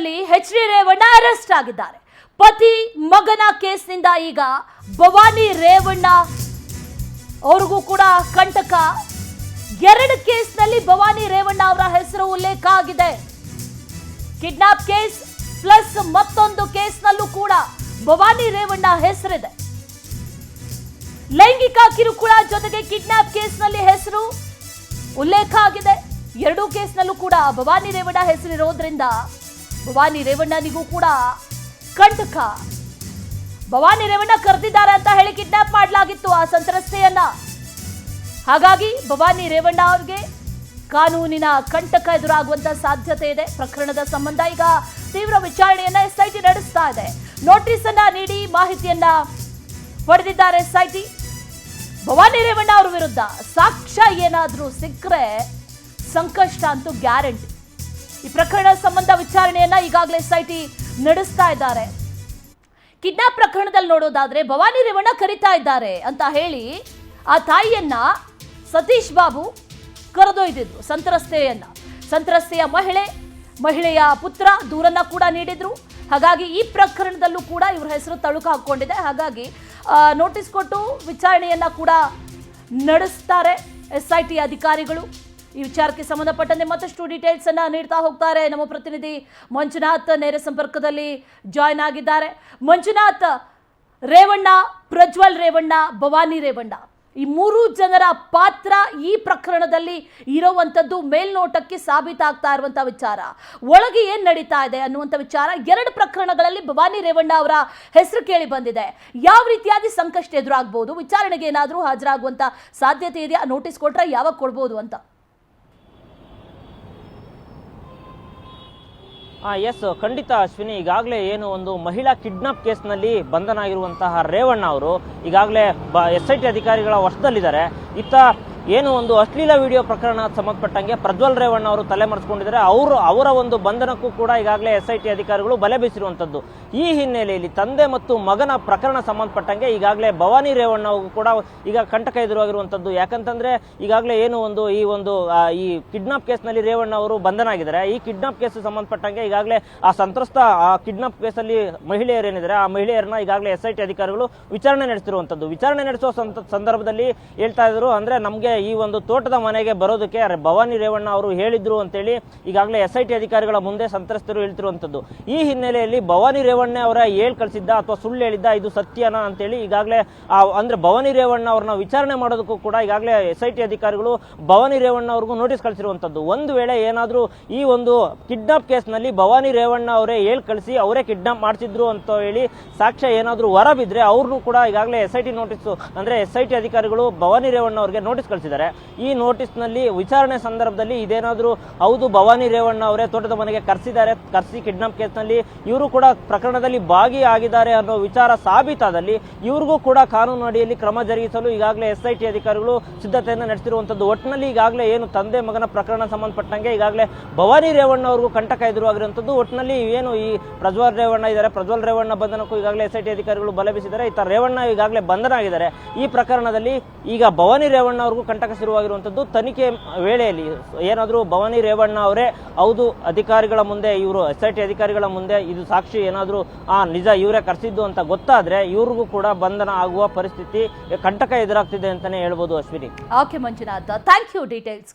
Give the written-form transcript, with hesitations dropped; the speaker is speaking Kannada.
ಕೇಸ್ನಲ್ಲಿ ಎಚ್.ಡಿ. ರೇವಣ್ಣ ಅರೆಸ್ಟ್ ಆಗಿದ್ದಾರೆ. ಪತಿ ಮಗನ ಕೇಸ್ನಿಂದ ಈಗ ಭವಾನಿ ರೇವಣ್ಣ ಅವ್ರಿಗೂ ಕೂಡ ಕಂಟಕ. 2 ಕೇಸ್ನಲ್ಲಿ ಭವಾನಿ ರೇವಣ್ಣ ಅವರ ಹೆಸರು ಉಲ್ಲೇಖ ಆಗಿದೆ. ಕಿಡ್ನಾಪ್ ಕೇಸ್ ಪ್ಲಸ್ ಮತ್ತೊಂದು ಕೇಸ್ನಲ್ಲೂ ಕೂಡ ಭವಾನಿ ರೇವಣ್ಣ ಹೆಸರಿದೆ. ಲೈಂಗಿಕ ಕಿರುಕುಳ ಜೊತೆಗೆ ಕಿಡ್ನಾಪ್ ಕೇಸ್ನಲ್ಲಿ ಹೆಸರು ಉಲ್ಲೇಖ ಆಗಿದೆ. 2 ಕೇಸ್ನಲ್ಲೂ ಕೂಡ ಭವಾನಿ ರೇವಣ್ಣ ಹೆಸರಿರೋದ್ರಿಂದ ಭವಾನಿ ರೇವಣ್ಣನಿಗೂ ಕೂಡ ಕಂಟಕ. ಭವಾನಿ ರೇವಣ್ಣ ಕರೆದಿದ್ದಾರೆ ಅಂತ ಹೇಳಿ ಕಿಡ್ನಾಪ್ ಮಾಡಲಾಗಿತ್ತು ಆ ಸಂತ್ರಸ್ತೆಯನ್ನ. ಹಾಗಾಗಿ ಭವಾನಿ ರೇವಣ್ಣ ಅವರಿಗೆ ಕಾನೂನಿನ ಕಂಟಕ ಎದುರಾಗುವಂತ ಸಾಧ್ಯತೆ ಇದೆ. ಪ್ರಕರಣದ ಸಂಬಂಧ ಈಗ ತೀವ್ರ ವಿಚಾರಣೆಯನ್ನ ಎಸ್ಐಟಿ ನಡೆಸ್ತಾ ಇದೆ. ನೋಟಿಸ್ ಅನ್ನ ನೀಡಿ ಮಾಹಿತಿಯನ್ನ ಪಡೆದಿದ್ದಾರೆ ಎಸ್ಐಟಿ. ಭವಾನಿ ರೇವಣ್ಣ ಅವರ ವಿರುದ್ಧ ಸಾಕ್ಷ್ಯ ಏನಾದ್ರೂ ಸಿಕ್ಕರೆ ಸಂಕಷ್ಟ ಅಂತೂ ಗ್ಯಾರಂಟಿ. ಈ ಪ್ರಕರಣ ಸಂಬಂಧ ವಿಚಾರಣೆಯನ್ನ ಈಗಾಗಲೇ ಎಸ್ಐಟಿ ನಡೆಸ್ತಾ ಇದ್ದಾರೆ. ಕಿಡ್ನಾಪ್ ಪ್ರಕರಣದಲ್ಲಿ ನೋಡೋದಾದ್ರೆ ಭವಾನಿ ರೇವಣ್ಣ ಕರೀತಾ ಇದ್ದಾರೆ ಅಂತ ಹೇಳಿ ಆ ತಾಯಿಯನ್ನ ಸತೀಶ್ ಬಾಬು ಕರೆದೊಯ್ದಿದ್ರು. ಸಂತ್ರಸ್ತೆಯ ಮಹಿಳೆಯ ಪುತ್ರ ದೂರನ್ನ ಕೂಡ ನೀಡಿದ್ರು. ಹಾಗಾಗಿ ಈ ಪ್ರಕರಣದಲ್ಲೂ ಕೂಡ ಇವರ ಹೆಸರು ತಳುಕು ಹಾಕೊಂಡಿದೆ. ಹಾಗಾಗಿ ನೋಟಿಸ್ ಕೊಟ್ಟು ವಿಚಾರಣೆಯನ್ನ ಕೂಡ ನಡೆಸ್ತಾರೆ ಎಸ್ಐಟಿ ಅಧಿಕಾರಿಗಳು. ಈ ವಿಚಾರಕ್ಕೆ ಸಂಬಂಧಪಟ್ಟಂತೆ ಮತ್ತಷ್ಟು ಡೀಟೇಲ್ಸ್ ಅನ್ನ ನೀಡ್ತಾ ಹೋಗ್ತಾರೆ ನಮ್ಮ ಪ್ರತಿನಿಧಿ ಮಂಜುನಾಥ್ ನೇರ ಸಂಪರ್ಕದಲ್ಲಿ ಜಾಯ್ನ್ ಆಗಿದ್ದಾರೆ. ಮಂಜುನಾಥ್, ರೇವಣ್ಣ, ಪ್ರಜ್ವಲ್ ರೇವಣ್ಣ, ಭವಾನಿ ರೇವಣ್ಣ ಈ 3 ಜನರ ಪಾತ್ರ ಈ ಪ್ರಕರಣದಲ್ಲಿ ಇರುವಂತದ್ದು ಮೇಲ್ನೋಟಕ್ಕೆ ಸಾಬೀತಾಗ್ತಾ ಇರುವಂತ ವಿಚಾರ. ಒಳಗೆ ಏನ್ ನಡೀತಾ ಇದೆ ಅನ್ನುವಂಥ ವಿಚಾರ. 2 ಪ್ರಕರಣಗಳಲ್ಲಿ ಭವಾನಿ ರೇವಣ್ಣ ಅವರ ಹೆಸರು ಕೇಳಿ ಬಂದಿದೆ. ಯಾವ ರೀತಿಯಾಗಿ ಸಂಕಷ್ಟ ಎದುರಾಗಬಹುದು? ವಿಚಾರಣೆಗೆ ಏನಾದರೂ ಹಾಜರಾಗುವಂತ ಸಾಧ್ಯತೆ ಇದೆಯಾ? ನೋಟಿಸ್ ಕೊಟ್ರೆ ಯಾವಾಗ ಕೊಡ್ಬೋದು ಅಂತ? ಎಸ್, ಖಂಡಿತ ಅಶ್ವಿನಿ. ಈಗಾಗಲೇ ಏನು ಒಂದು ಮಹಿಳಾ ಕಿಡ್ನಾಪ್ ಕೇಸ್ನಲ್ಲಿ ಬಂಧನ ಆಗಿರುವಂತಹ ರೇವಣ್ಣ ಅವರು ಈಗಾಗಲೇ SIT ಅಧಿಕಾರಿಗಳ ವಶದಲ್ಲಿದ್ದಾರೆ. ಇತ್ತ ಏನು ಒಂದು ಅಶ್ಲೀಲ ವಿಡಿಯೋ ಪ್ರಕರಣ ಸಂಬಂಧಪಟ್ಟಂಗೆ ಪ್ರಜ್ವಲ್ ರೇವಣ್ಣ ಅವರು ತಲೆಮರೆಸಿಕೊಂಡಿದ್ದಾರೆ. ಅವರ ಒಂದು ಬಂಧನಕ್ಕೂ ಕೂಡ ಈಗಾಗಲೇ SIT ಅಧಿಕಾರಿಗಳು ಬಲೆ ಬೀಸಿರುವಂಥದ್ದು. ಈ ಹಿನ್ನೆಲೆಯಲ್ಲಿ ತಂದೆ ಮತ್ತು ಮಗನ ಪ್ರಕರಣ ಸಂಬಂಧಪಟ್ಟಂಗೆ ಈಗಾಗಲೇ ಭವಾನಿ ರೇವಣ್ಣ ಅವರು ಕೂಡ ಈಗ ಕಂಟಕ ಎದುರಾಗಿರುವಂಥದ್ದು. ಯಾಕಂತಂದ್ರೆ ಈಗಾಗಲೇ ಏನು ಒಂದು ಈ ಕಿಡ್ನಾಪ್ ಕೇಸ್ನಲ್ಲಿ ರೇವಣ್ಣ ಅವರು ಬಂಧನ ಆಗಿದ್ದಾರೆ. ಈ ಕಿಡ್ನಾಪ್ ಕೇಸ್ ಸಂಬಂಧಪಟ್ಟಂಗೆ ಈಗಾಗಲೇ ಆ ಸಂತ್ರಸ್ತ ಕಿಡ್ನಾಪ್ ಕೇಸಲ್ಲಿ ಮಹಿಳೆಯರೇನಿದ್ದಾರೆ ಆ ಮಹಿಳೆಯರನ್ನ ಈಗಾಗಲೇ SIT ಅಧಿಕಾರಿಗಳು ವಿಚಾರಣೆ ನಡೆಸಿರುವಂಥದ್ದು. ವಿಚಾರಣೆ ನಡೆಸುವ ಸಂದರ್ಭದಲ್ಲಿ ಹೇಳ್ತಾ ಇದ್ರು, ಅಂದ್ರೆ ನಮಗೆ ಈ ಒಂದು ತೋಟದ ಮನೆಗೆ ಬರೋದಕ್ಕೆ ಭವಾನಿ ರೇವಣ್ಣ ಅವರು ಹೇಳಿದ್ರು ಅಂತೇಳಿ ಈಗಾಗಲೇ SIT ಅಧಿಕಾರಿಗಳ ಮುಂದೆ ಸಂತ್ರಸ್ತರು ಹೇಳ್ತಿರುವಂತದ್ದು. ಈ ಹಿನ್ನೆಲೆಯಲ್ಲಿ ಭವಾನಿ ರೇವಣ್ಣ ಅವರ ಕಳಿಸಿದ್ದ ಅಥವಾ ಸುಳ್ಳು ಹೇಳಿದ್ದ, ಇದು ಸತ್ಯನಾ ಅಂತೇಳಿ ಈಗಾಗಲೇ ಅಂದ್ರೆ ಭವಾನಿ ರೇವಣ್ಣ ಅವ್ರನ್ನ ವಿಚಾರಣೆ ಮಾಡೋದಕ್ಕೂ ಕೂಡ ಈಗಾಗಲೇ SIT ಅಧಿಕಾರಿಗಳು ಭವಾನಿ ರೇವಣ್ಣ ಅವ್ರಿಗೂ ನೋಟಿಸ್ ಕಳಿಸಿರುವಂತದ್ದು. ಒಂದು ವೇಳೆ ಏನಾದ್ರೂ ಈ ಒಂದು ಕಿಡ್ನಾಪ್ ಕೇಸ್ನಲ್ಲಿ ಭವಾನಿ ರೇವಣ್ಣ ಅವರೇ ಕಳಿಸಿ ಅವರೇ ಕಿಡ್ನಾಪ್ ಮಾಡಿಸಿದ್ರು ಅಂತ ಹೇಳಿ ಸಾಕ್ಷ್ಯ ಏನಾದ್ರೂ ಹೊರಬಿದ್ರೆ ಅವ್ರನ್ನೂ ಕೂಡ ಈಗಾಗಲೇ SIT ನೋಟಿಸ್ ಅಂದ್ರೆ SIT ಅಧಿಕಾರಿಗಳು ಭವಾನಿ ರೇವಣ್ಣ ಅವರಿಗೆ ನೋಟಿಸ್ ಕಳಿಸಿದ್ದಾರೆ. ಈ ನೋಟಿಸ್ ನಲ್ಲಿ ವಿಚಾರಣೆ ಸಂದರ್ಭದಲ್ಲಿ ಇದೇನಾದ್ರೂ ಹೌದು ಭವಾನಿ ರೇವಣ್ಣ ಅವರೇ ತೋಟದ ಮನೆಗೆ ಕರೆಸಿ ಕಿಡ್ನಾಪ್ ಕೇಸ್ ನಲ್ಲಿ ಇವರು ಕೂಡ ಪ್ರಕರಣದಲ್ಲಿ ಭಾಗಿಯಾಗಿದ್ದಾರೆ ಅನ್ನೋ ವಿಚಾರ ಸಾಬೀತಾದಲ್ಲಿ ಇವ್ರಿಗೂ ಕೂಡ ಕಾನೂನು ಅಡಿಯಲ್ಲಿ ಕ್ರಮ ಜರುಗಿಸಲು ಈಗಾಗಲೇ SIT ಅಧಿಕಾರಿಗಳು ಸಿದ್ಧತೆಯನ್ನು ನಡೆಸಿರುವಂತದ್ದು. ಒಟ್ಟಿನಲ್ಲಿ ಈಗಾಗಲೇ ಏನು ತಂದೆ ಮಗನ ಪ್ರಕರಣ ಸಂಬಂಧಪಟ್ಟಂಗೆ ಈಗಾಗಲೇ ಭವಾನಿ ರೇವಣ್ಣ ಅವ್ರಿಗೂ ಕಂಟಕ ಎದುರಾಗಿರುವಂತದ್ದು. ಒಟ್ಟಿನಲ್ಲಿ ಏನು ಈ ಪ್ರಜ್ವಲ್ ರೇವಣ್ಣ ಇದ್ದಾರೆ, ಪ್ರಜ್ವಲ್ ರೇವಣ್ಣ ಬಂಧನಕ್ಕೂ ಈಗಾಗಲೇ SIT ಅಧಿಕಾರಿಗಳು ಬಲೆ ಬೀಸಿದ್ದಾರೆ. ಇತ್ತ ರೇವಣ್ಣ ಈಗಾಗಲೇ ಬಂಧನ ಆಗಿದ್ದಾರೆ. ಈ ಪ್ರಕರಣದಲ್ಲಿ ಈಗ ಭವಾನಿ ರೇವಣ್ಣ ಅವ್ರಿಗೂ ಕಂಟಕ ಶುರುವಾಗಿರುವಂತದ್ದು. ತನಿಖೆ ವೇಳೆಯಲ್ಲಿ ಏನಾದರೂ ಭವಾನಿ ರೇವಣ್ಣ ಅವರೇ ಹೌದು ಅಧಿಕಾರಿಗಳ ಮುಂದೆ, ಇವರು SIT ಅಧಿಕಾರಿಗಳ ಮುಂದೆ ಇದು ಸಾಕ್ಷಿ ಏನಾದರೂ ನಿಜ ಇವರೇ ಕರೆಸಿದ್ದು ಅಂತ ಗೊತ್ತಾದ್ರೆ ಇವ್ರಿಗೂ ಕೂಡ ಬಂಧನ ಆಗುವ ಪರಿಸ್ಥಿತಿ ಕಂಟಕ ಎದುರಾಗ್ತಿದೆ ಅಂತಾನೆ ಹೇಳ್ಬೋದು Ashwini. Okay Manjunath, thank you details.